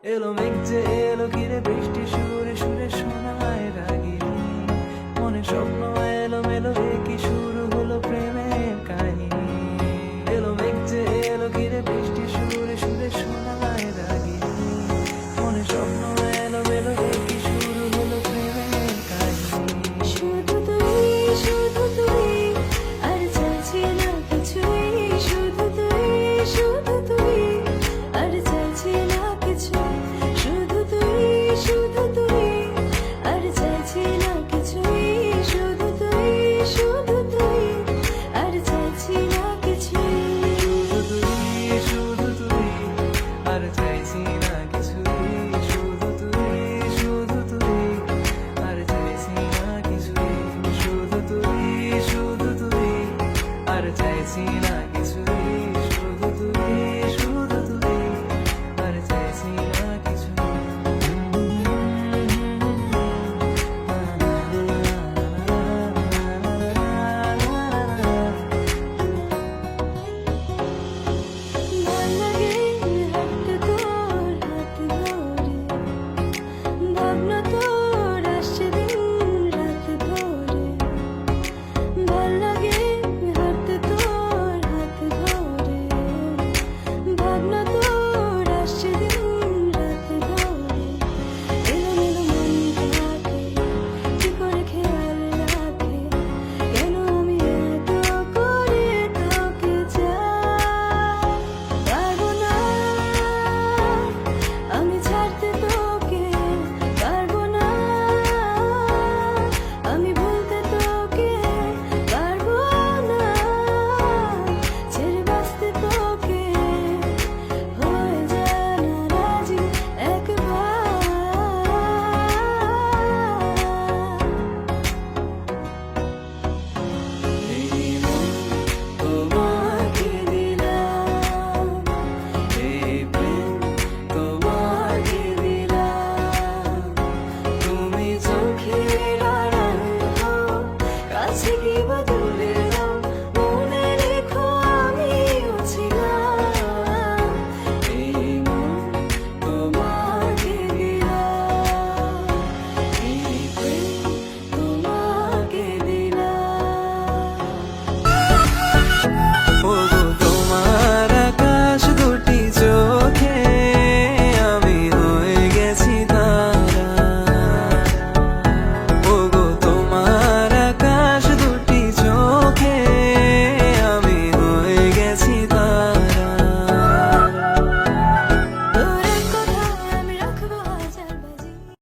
এলো মেঘ যে এলো ঘিরে বৃষ্টি সুরে সুরে শোনায় রাগিনী মনে স্বপ্ন এলো মেলো কি শুরু হলো প্রেমের কাহিনী এলো মেঘ যে এলো ঘিরে বৃষ্টি সুরে সুরে শোনায় রাগিনী মনে স্বপ্ন এলো মেলো কি শুরু হলো প্রেমের কাহিনী শুধু তুই আর চাইছি না কিছুই শুধু তুই আর চাইছি না কিছু শুধু তুই আর চাইছি না কিছুই শুধু তুই আর চাইছি না কিছুই শুধু তুই আর চাইছি না কিছুই শুধু তুই আর চাইছি না কিছুই শুধু তুই আর চাইছি না